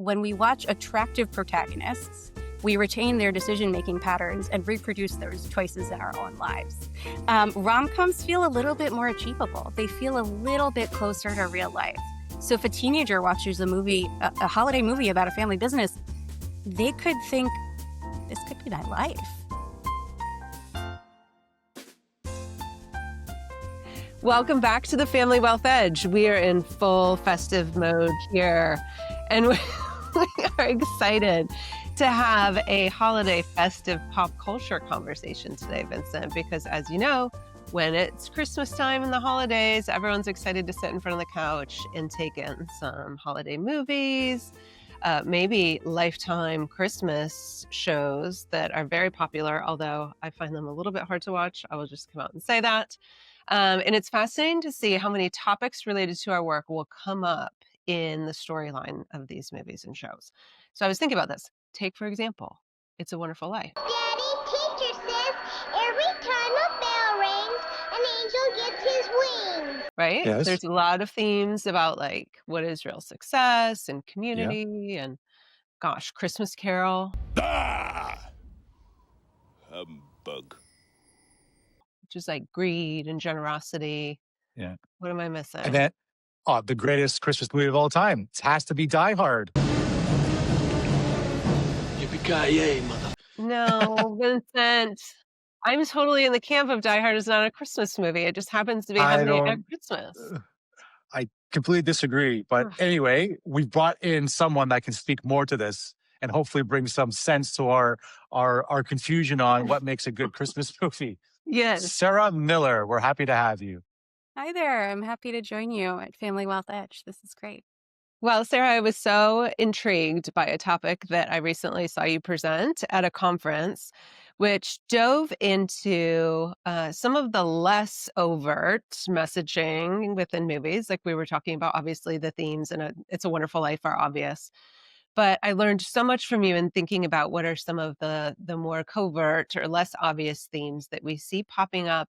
when we watch attractive protagonists, we retain their decision-making patterns and reproduce those choices in our own lives. Rom-coms feel a little bit more achievable. They feel a little bit closer to real life. So if a teenager watches a holiday movie about a family business, they could think, this could be my life. Welcome back to the Family Wealth Edge. We are in full festive mode here, and we are excited to have a holiday festive pop culture conversation today, Vincent, because as you know, when it's Christmas time and the holidays, everyone's excited to sit in front of the couch and take in some holiday movies, maybe Lifetime Christmas shows that are very popular, although I find them a little bit hard to watch. I will just come out and say that. And it's fascinating to see how many topics related to our work will come up in the storyline of these movies and shows. So I was thinking about this. Take, for example, It's a Wonderful Life. Daddy, teacher says every time a bell rings, an angel gets his wings. Right? Yes. There's a lot of themes about like what is real success and Yeah. community and gosh, Christmas Carol, Ah! Humbug. which is like greed and generosity. Yeah. What am I And missing? then, the greatest Christmas movie of all time. It has to be Die Hard. Yippee-ki-yay, mother. No, Vincent. I'm totally in the camp of Die Hard is not a Christmas movie. It just happens to be I happening at don't, Christmas. I completely disagree. But Ugh. anyway, we've brought in someone that can speak more to this and hopefully bring some sense to our confusion on what makes a good Christmas movie. Yes. Sara Miller, we're happy to have you. Hi there. I'm happy to join you at Family Wealth Edge. This is great. Well, Sarah, I was so intrigued by a topic that I recently saw you present at a conference, which dove into some of the less overt messaging within movies. Like we were talking about, obviously, the themes in It's a Wonderful Life are obvious. But I learned so much from you in thinking about what are some of the more covert or less obvious themes that we see popping up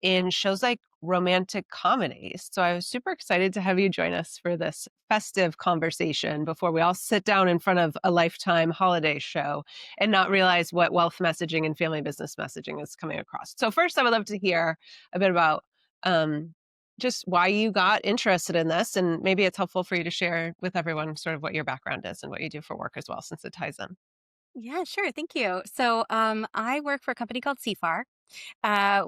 in shows like romantic comedies. So I was super excited to have you join us for this festive conversation before we all sit down in front of a Lifetime holiday show and not realize what wealth messaging and family business messaging is coming across. So first, I would love to hear a bit about just why you got interested in this, and maybe it's helpful for you to share with everyone sort of what your background is and what you do for work as well, since it ties in. Yeah, sure. Thank you. So I work for a company called CFAR.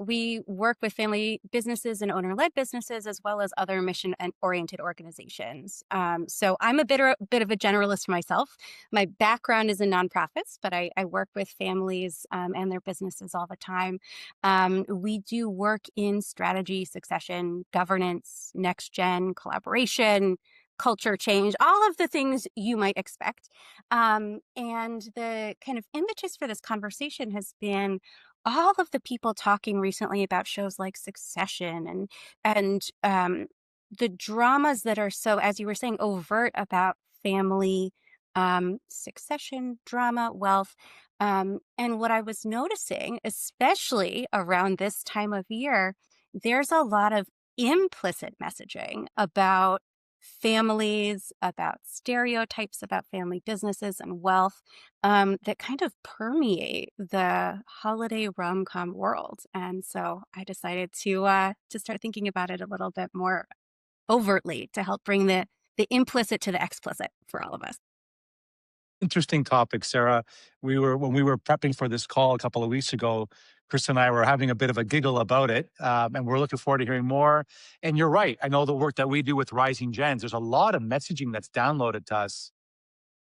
We work with family businesses and owner-led businesses, as well as other mission and oriented organizations. So I'm a bit of a generalist myself. My background is in nonprofits, but I work with families and their businesses all the time. We do work in strategy, succession, governance, next gen, collaboration, culture change, all of the things you might expect. And the kind of impetus for this conversation has been all of the people talking recently about shows like Succession and the dramas that are so, as you were saying, overt about family, succession, drama, wealth. And what I was noticing, especially around this time of year, there's a lot of implicit messaging about families, about stereotypes about family businesses and wealth that kind of permeate the holiday rom-com world. And so I decided to start thinking about it a little bit more overtly to help bring the implicit to the explicit for all of us. Interesting topic, Sarah. When we were prepping for this call a couple of weeks ago, Chris and I were having a bit of a giggle about it, and we're looking forward to hearing more. And you're right. I know the work that we do with Rising Gens, there's a lot of messaging that's downloaded to us,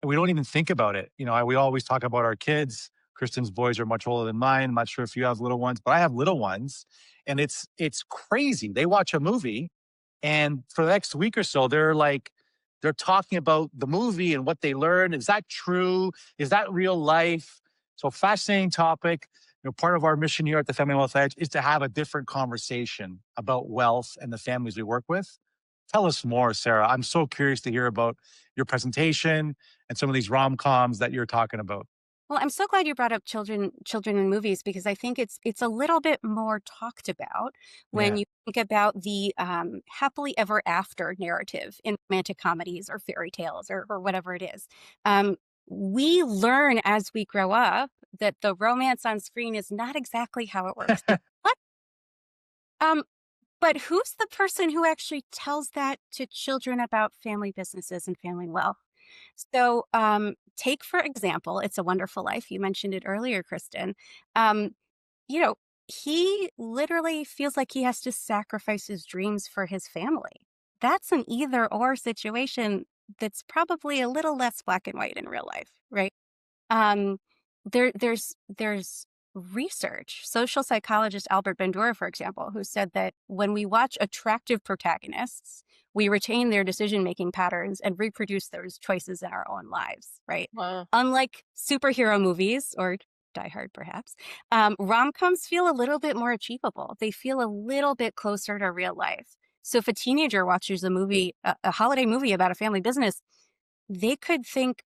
and we don't even think about it. We always talk about our kids. Kristen's boys are much older than mine. I'm not sure if you have little ones, but I have little ones, and it's crazy. They watch a movie, and for the next week or so, they're talking about the movie and what they learned. Is that true? Is that real life? So fascinating topic. Part of our mission here at the Family Wealth Edge is to have a different conversation about wealth and the families we work with. Tell us more, Sarah. I'm so curious to hear about your presentation and some of these rom-coms that you're talking about. Well, I'm so glad you brought up children in movies because I think it's a little bit more talked about when Yeah. you think about the happily ever after narrative in romantic comedies or fairy tales or whatever it is. Um, we learn as we grow up that the romance on screen is not exactly how it works. What? Um, but who's the person who actually tells that to children about family businesses and family wealth? So, take for example, It's a Wonderful Life. You mentioned it earlier, Kristen. Um, you know, he literally feels like he has to sacrifice his dreams for his family. That's an either or situation that's probably a little less black and white in real life, right? Um, there's research. Social psychologist Albert Bandura, for example, who said that when we watch attractive protagonists, we retain their decision-making patterns and reproduce those choices in our own lives, right? Wow. Unlike superhero movies or Die Hard, perhaps, rom-coms feel a little bit more achievable. They feel a little bit closer to real life. So if a teenager watches a holiday movie about a family business, they could think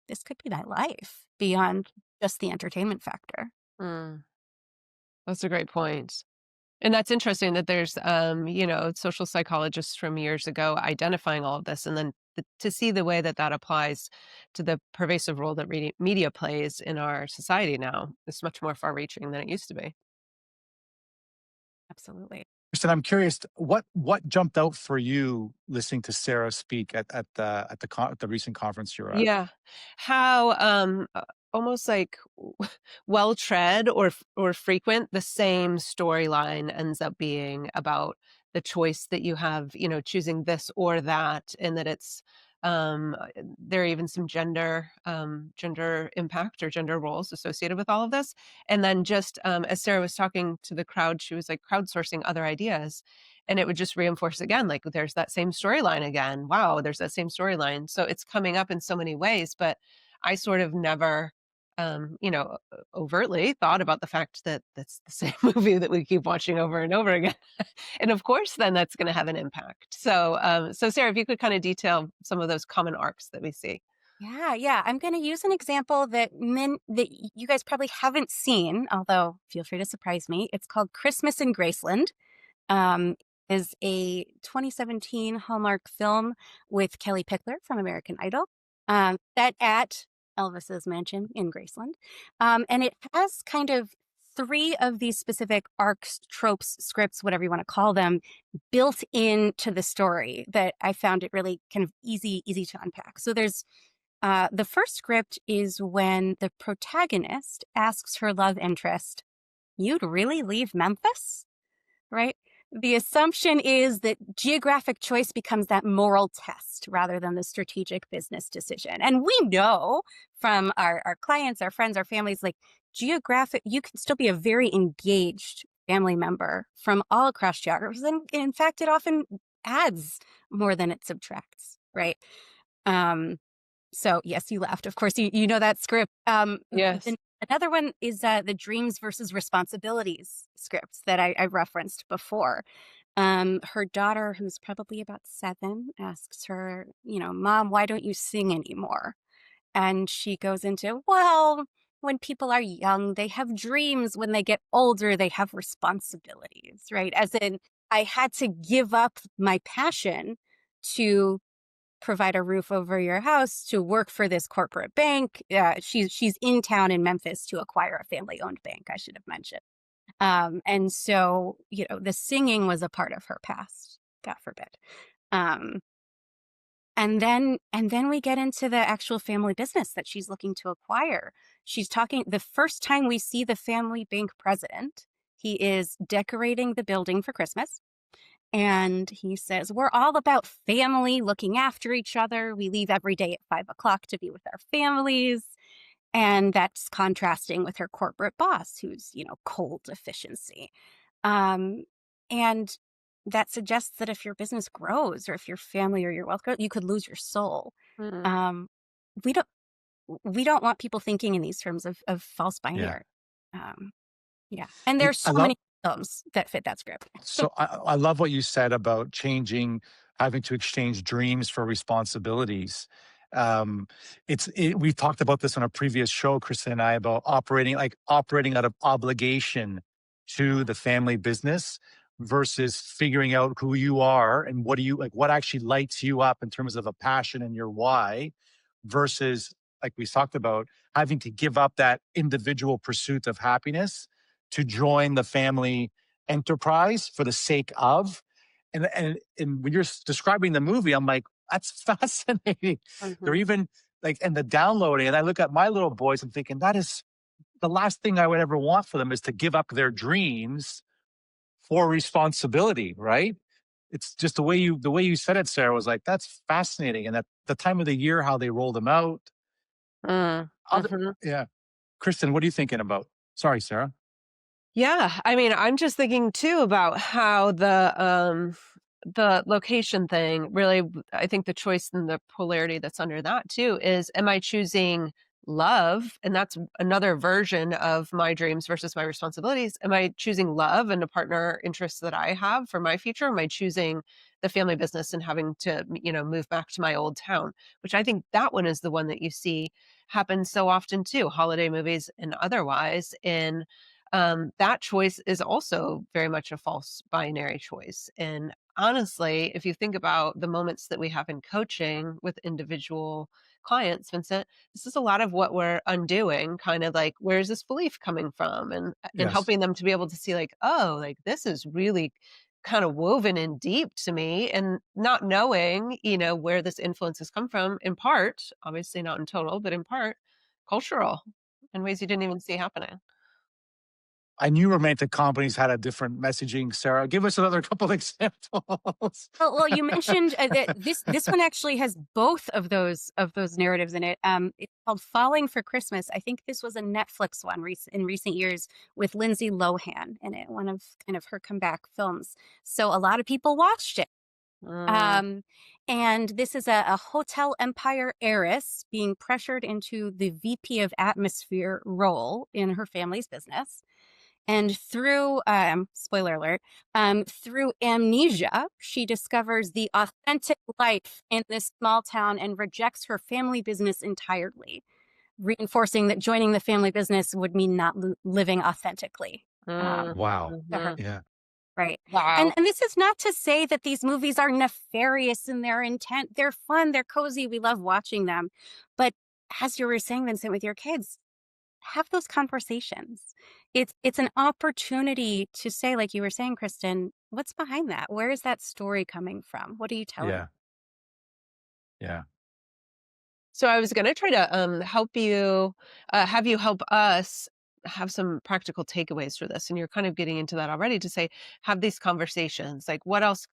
this could be my life beyond just the entertainment factor. Mm, that's a great point. And that's interesting that there's, social psychologists from years ago identifying all of this, and then to see the way that that applies to the pervasive role that media plays in our society now is much more far-reaching than it used to be. Absolutely. Kristen, I'm curious, what jumped out for you listening to Sarah speak at the recent conference you were at? Yeah. How, almost like well tread or frequent the same storyline ends up being about the choice that you have, choosing this or that, and that it's, there are even some gender impact or gender roles associated with all of this. And then just, as Sarah was talking to the crowd, she was like crowdsourcing other ideas, and it would just reinforce again, like, there's that same storyline again. Wow, there's that same storyline. So it's coming up in so many ways, but I sort of never, overtly thought about the fact that that's the same movie that we keep watching over and over again. And of course, then that's going to have an impact. So Sarah, if you could kind of detail some of those common arcs that we see. Yeah, yeah. I'm going to use an example that you guys probably haven't seen, although feel free to surprise me. It's called Christmas in Graceland. Um, is a 2017 Hallmark film with Kelly Pickler from American Idol, set at Elvis's mansion in Graceland. And it has kind of three of these specific arcs, tropes, scripts, whatever you want to call them, built into the story that I found it really kind of easy to unpack. So there's the first script is when the protagonist asks her love interest, "You'd really leave Memphis?" Right? The assumption is that geographic choice becomes that moral test rather than the strategic business decision. And we know from our clients, our friends, our families, like you can still be a very engaged family member from all across geographies. And in fact, it often adds more than it subtracts, right? Um, so yes, you laughed. Of course, you know that script. Yes. Another one is the dreams versus responsibilities scripts that I referenced before. Her daughter, who's probably about 7, asks her, "Mom, why don't you sing anymore?" And she goes into, "Well, when people are young, they have dreams. When they get older, they have responsibilities," right? As in, I had to give up my passion to provide a roof over your house, to work for this corporate bank. She's in town in Memphis to acquire a family-owned bank, I should have mentioned. And so, the singing was a part of her past, God forbid. Um, and then we get into the actual family business that she's looking to acquire. She's talking the first time we see the family bank president, he is decorating the building for Christmas. And he says, "We're all about family, looking after each other. We leave every day at 5 o'clock to be with our families." And that's contrasting with her corporate boss, who's, cold efficiency. Um, and that suggests that if your business grows or if your family or your wealth grows, you could lose your soul. Mm. Um, we don't we don't want people thinking in these terms of false Yeah. binary. Um, yeah. And And there's I so love many films that fit that script. I love what you said about having to exchange dreams for responsibilities. Um, we talked about this on a previous show, Kristen and I, about operating out of obligation to the family business versus figuring out who you are and what actually lights you up in terms of a passion and your why versus, like we talked about, having to give up that individual pursuit of happiness to join the family enterprise for the sake of. And when you're describing the movie, I'm like, that's fascinating. They're Mhm. even like, and the downloading, and I look at my little boys, I'm thinking that is the last thing I would ever want for them is to give up their dreams for responsibility, right? It's just the way you said it, Sarah, was like, that's fascinating. And at the time of the year, how they roll them out. Mm, Other, mhm. yeah. Kristen, what are you thinking about? Sorry, Sarah. Yeah, I mean, I'm just thinking too about how the location thing really I think the choice and the polarity that's under that too is am I choosing love and that's another version of my dreams versus my responsibilities. Am I choosing love and a partner interest that I have for my future? Am I choosing the family business and having to, move back to my old town, which I think that one is the one that you see happen so often too, holiday movies and otherwise in that choice is also very much a false binary choice. And honestly, if you think about the moments that we have in coaching with individual clients, Vincent, this is a lot of what we're undoing, kind of like, where's this belief coming from? And Yes. helping them to be able to see, like, oh, like this is really kind of woven in deep to me and not knowing, where this influence has come from, in part, obviously not in total, but in part cultural in ways you didn't even see happening. I knew romantic comedies had a different messaging, Sarah. Give us another couple examples. Well, you mentioned that this one actually has both of those narratives in it. It's called Falling for Christmas. I think this was a Netflix one in recent years with Lindsay Lohan in it, one of kind of her comeback films. So a lot of people watched it. Mm, Um, and this is a hotel empire heiress being pressured into the VP of atmosphere role in her family's business. And through, spoiler alert, through amnesia, she discovers the authentic life in this small town and rejects her family business entirely, reinforcing that joining the family business would mean not living authentically mm, Wow. to her. mhm. Yeah. Right. And Wow. and this is not to say that these movies are nefarious in their intent. They're fun, they're cozy, we love watching them. But as you were saying, Vincent, with your kids, have those conversations. It's an opportunity to say, like you were saying, Kristen, what's behind that? Where is that story coming from? What are you telling? Yeah. Yeah. So I was gonna try to, help you, have you help us have some practical takeaways for this, and you're kind of getting into that already to say, have these conversations. Like, what else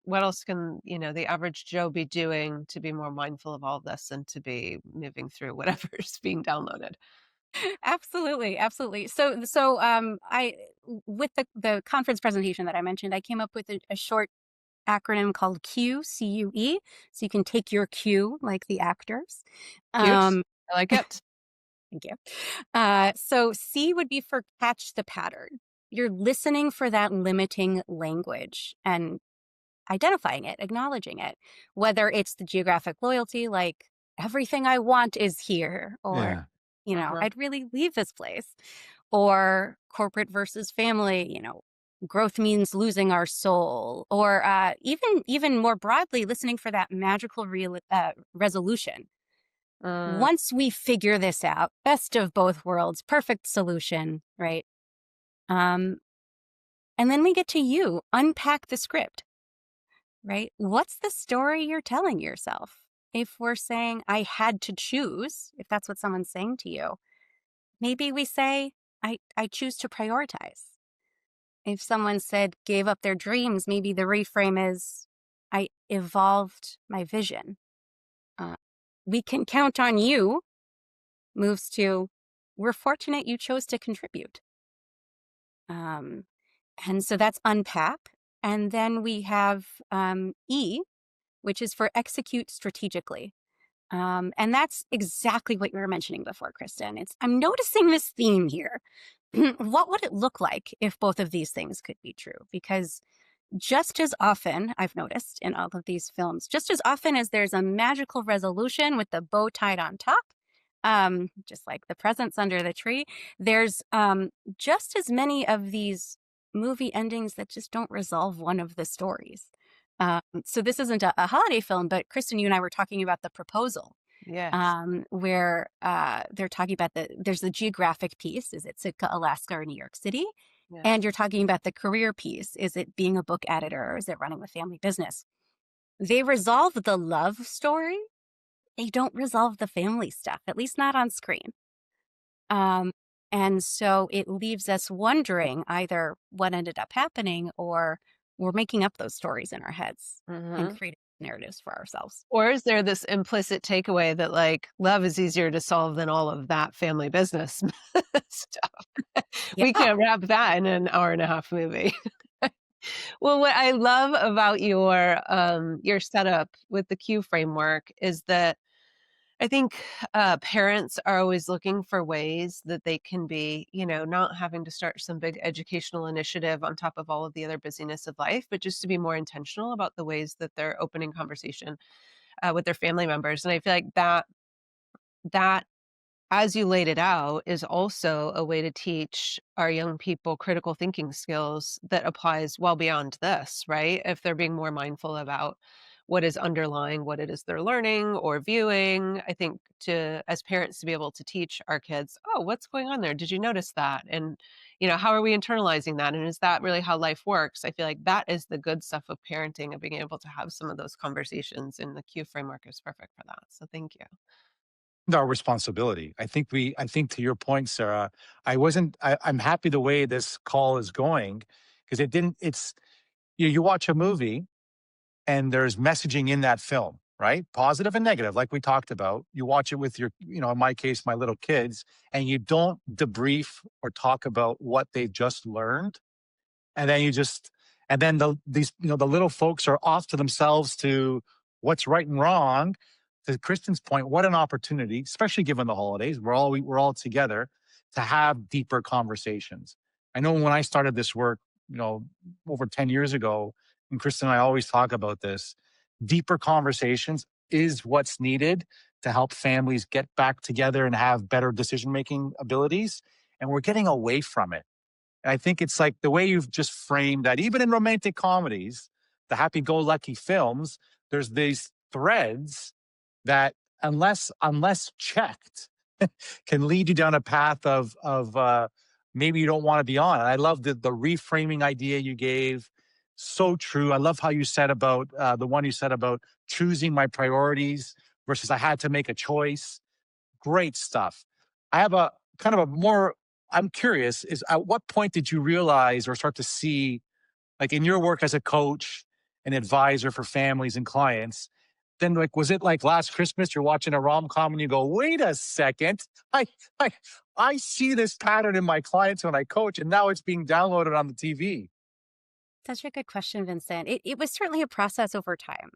can, the average Joe be doing to be more mindful of all of this and to be moving through whatever's being downloaded? Absolutely, absolutely. So I with the conference presentation that I mentioned, I came up with a short acronym called CUE, CUE, so you can take your cue like the actors. Cute. Um, I like it. Thank you. So C would be for catch the pattern. You're listening for that limiting language and identifying it, acknowledging it, whether it's the geographic loyalty, like everything I want is here, or, Yeah. Uh-huh. I'd really leave this place, or corporate versus family, growth means losing our soul, or even more broadly, listening for that magical resolution. Mm, Once we figure this out, best of both worlds, perfect solution, right? Um, and then we get to unpack the script, right? What's the story you're telling yourself? If we're saying, I had to choose, if that's what someone's saying to you, maybe we say, I choose to prioritize. If someone said, gave up their dreams, maybe the reframe is, I evolved my vision. Uh, we can count on you moves to, we're fortunate you chose to contribute. Um, and so that's unpack. And then we have E, which is for execute strategically. And that's exactly what you were mentioning before, Kristen. I'm noticing this theme here. What would it look like if both of these things could be true? Because just as often, I've noticed in all of these films, just as often as there's a magical resolution with the bow tied on top, just like the presents under the tree, there's just as many of these movie endings that just don't resolve one of the stories. So this isn't a holiday film, but Kristen, you and I were talking about The Proposal, Yes. where they're talking about there's the geographic piece. Is it Sitka, Alaska, or New York City? And Yes. you're talking about the career piece. Is it being a book editor or is it running a family business? They resolve the love story. They don't resolve the family stuff, at least not on screen. Um, and so it leaves us wondering either what ended up happening or we're making up those stories in our heads and Mhm. creating narratives for ourselves. Or is there this implicit takeaway that, like, love is easier to solve than all of that family business stuff? We Yeah. can't wrap that in an hour-and-a-half movie. Well, what I love about your setup with the Q framework is that I think, parents are always looking for ways that they can be, not having to start some big educational initiative on top of all of the other busyness of life, but just to be more intentional about the ways that they're opening conversation, with their family members, and I feel like that as you laid it out, is also a way to teach our young people critical thinking skills that applies well beyond this, right? If they're being more mindful about what is underlying what it is they're learning or viewing, I think to as parents to be able to teach our kids, oh, what's going on there? Did you notice that? And how are we internalizing that? And is that really how life works? I feel like that is the good stuff of parenting, of being able to have some of those conversations, and the Q framework is perfect for that. So thank you. Our responsibility. I think to your point, Sarah, I'm happy the way this call is going because it's, you watch a movie and there's messaging in that film, right? Positive and negative, like we talked about. You watch it with your, in my case, my little kids, and you don't debrief or talk about what they just learned. And then the little folks are off to themselves to what's right and wrong. To Kristen's point, what an opportunity, especially given the holidays. We're all together to have deeper conversations. I know when I started this work, over 10 years ago, and Kristen and I always talk about this, deeper conversations is what's needed to help families get back together and have better decision making abilities. And we're getting away from it. And I think it's like the way you've just framed that, even in romantic comedies, the happy go lucky films, there's these threads that, unless checked, can lead you down a path of maybe you don't want to be on. And I love the reframing idea you gave. So true. I love how you said about the one you said about choosing my priorities versus I had to make a choice. Great stuff. I have a kind of a more, I'm curious, is at what point did you realize or start to see, like in your work as a coach and advisor for families and clients, then like, was it like last Christmas, you're watching a rom-com and you go, wait a second, I, I, I see this pattern in my clients when I coach and now it's being downloaded on the TV. Such a good question, Vincent. It was certainly a process over time.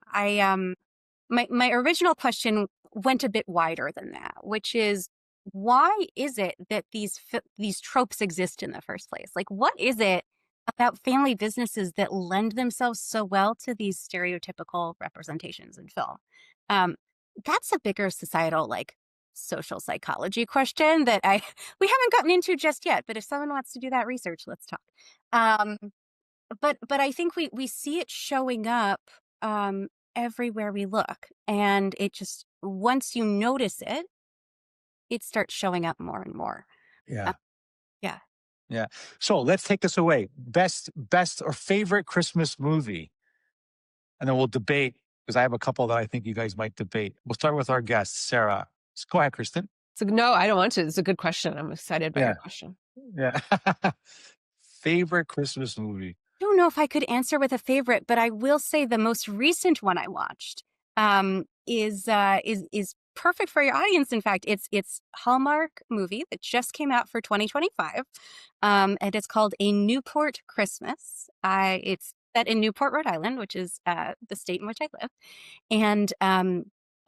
My original question went a bit wider than that, which is why is it that these tropes exist in the first place? Like, what is it about family businesses that lend themselves so well to these stereotypical representations in film? Um, that's a bigger societal, like, social psychology question that I we haven't gotten into just yet. But if someone wants to do that research, let's talk. Um, but I think we see it showing up everywhere we look, and it just once you notice it, it starts showing up more and more. Uh, Yeah. yeah, Yeah. So let's take this away. Best or favorite Christmas movie. And then we'll debate because I have a couple that I think you guys might debate. We'll start with our guest, Sarah. Go ahead, Kristen. So no, I don't want to. It's a good question. I'm excited by your Yeah. question. Yeah. Favorite Christmas movie. don't know if I could answer with a favorite, but I will say the most recent one I watched is perfect for your audience. In fact, it's Hallmark movie that just came out for 2025, and it's called A Newport Christmas. It's set in Newport, Rhode Island, which is the state in which I live. And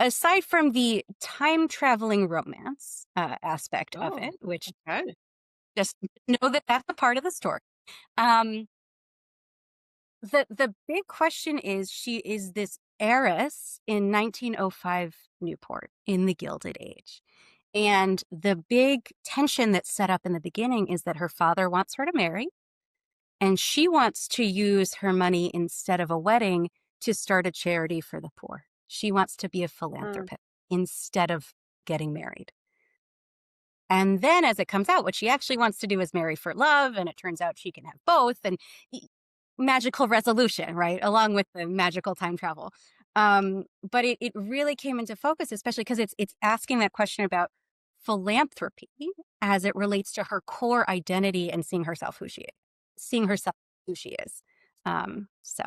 aside from the time traveling romance aspect of Oh, it, which okay. just know that that's a part of the story. Um, The big question is she is this heiress in 1905 Newport in the Gilded Age. And the big tension that's set up in the beginning is that her father wants her to marry, and she wants to use her money instead of a wedding to start a charity for the poor. She wants to be a Mm. philanthropist instead of getting married. And then as it comes out, what she actually wants to do is marry for love, and it turns out she can have both, and magical resolution, right? Along with the magical time travel. But it really came into focus, especially because it's asking that question about philanthropy as it relates to her core identity and seeing herself who she is. So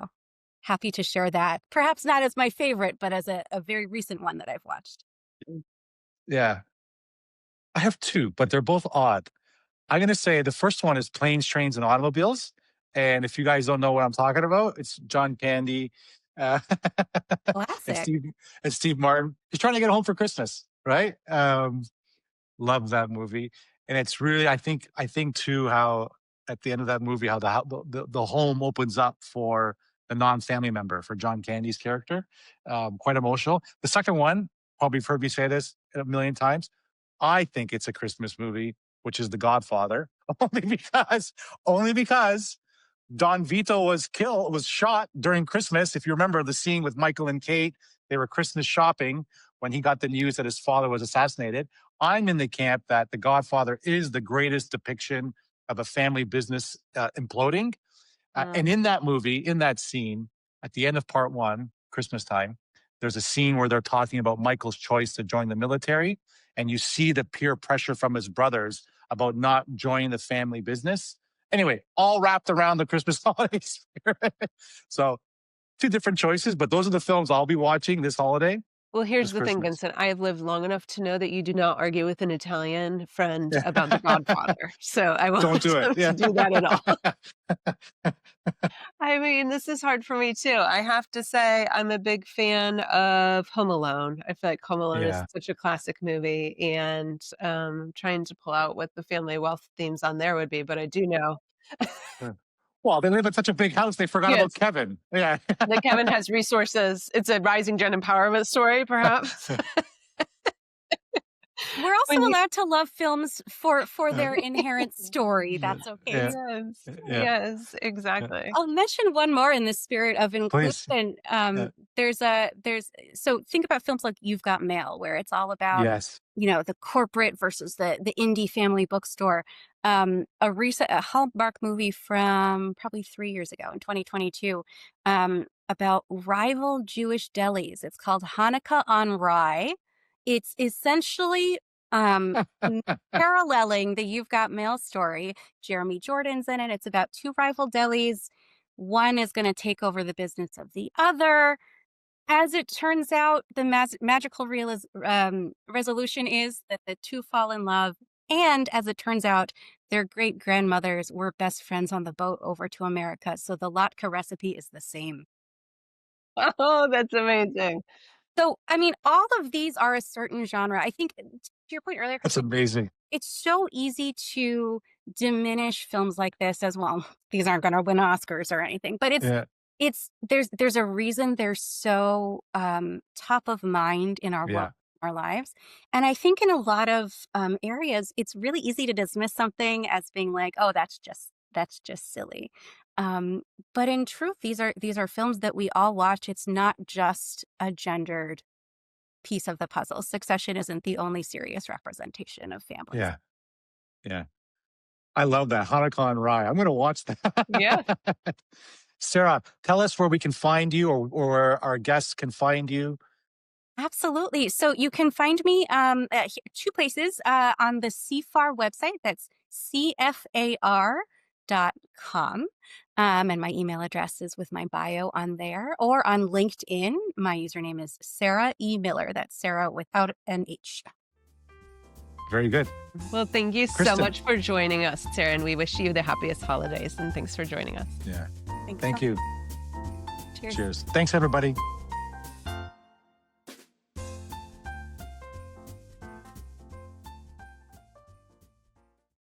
happy to share that. Perhaps not as my favorite, but as a very recent one that I've watched. Yeah. I have two, but they're both odd. I'm gonna say the first one is Planes, Trains, and Automobiles, and if you guys don't know what I'm talking about, it's John Candy, uh, and Classic. Steve Martin. He's trying to get home for Christmas, right? Love that movie, and it's really I think too how at the end of that movie how the home opens up for the non-family member for John Candy's character. Quite emotional. The second one, probably you've heard me say this a million times. I think it's a Christmas movie, which is The Godfather, only because Don Vito was shot during Christmas. If you remember the scene with Michael and Kate, they were Christmas shopping when he got the news that his father was assassinated. I'm in the camp that The Godfather is the greatest depiction of a family business imploding. And Mm. in that movie, in that scene, at the end of part one, Christmas time, there's a scene where they're talking about Michael's choice to join the military. And you see the peer pressure from his brothers about not joining the family business. Anyway, all wrapped around the Christmas holiday spirit. So, two different choices, but those are the films I'll be watching this holiday, Well, here's this the thing, Christmas. Vincent. I have lived long enough to know that you do not argue with an Italian friend Yeah. about The Godfather, so I won't Don't do it. attempt to Yeah. do that at all. I mean, this is hard for me too. I have to say I'm a big fan of Home Alone. I feel like Home Alone is Yeah. such a classic movie, and trying to pull out what the family wealth themes on there would be, but I do know. Well, they live in such a big house, they forgot about Yes, Kevin. Yeah. that Kevin has resources. It's a rising gen empowerment story, perhaps. We're also When you allowed to love films for their inherent story. Yeah. That's okay Yeah. too. Yes, Yeah. yes, Yeah. exactly. I'll mention one more in the spirit of Please. inclusion. Yeah. So think about films like You've Got Mail, where it's all about, Yes. the corporate versus the indie family bookstore. A Hallmark movie from probably 3 years ago in 2022, about rival Jewish delis. It's called Hanukkah on Rye. It's essentially paralleling the You've Got Mail story. Jeremy Jordan's in it. It's about two rival delis. One is going to take over the business of the other. As it turns out, the magical resolution is that the two fall in love. And as it turns out, their great grandmothers were best friends on the boat over to America. So the latke recipe is the same. Oh, that's amazing. So, I mean, all of these are a certain genre. I think to your point earlier, That's Chris, amazing. it's so easy to diminish films like this as well. These aren't going to win Oscars or anything, but Yeah. there's a reason they're so top of mind in our world, Yeah. our lives. And I think in a lot of areas, it's really easy to dismiss something as being like, oh, that's just silly. Um, but in truth, these are films that we all watch. It's not just a gendered piece of the puzzle. Succession isn't the only serious representation of families. Yeah. Yeah. I love that. Hanukkah on Rye. I'm gonna watch Yeah. that. Sarah, tell us where we can find you or where our guests can find you. Absolutely. So you can find me two places on the CFAR website. That's CFAR.com. And my email address is with my bio on there, or on LinkedIn. My username is Sara E. Miller. That's Sarah without an H. Very good. Well, thank you so Kristen. much for joining us, Sarah, and we wish you the happiest holidays, and thanks for joining us. Yeah. Thanks Thank so you. much. Cheers. Cheers. Thanks, everybody.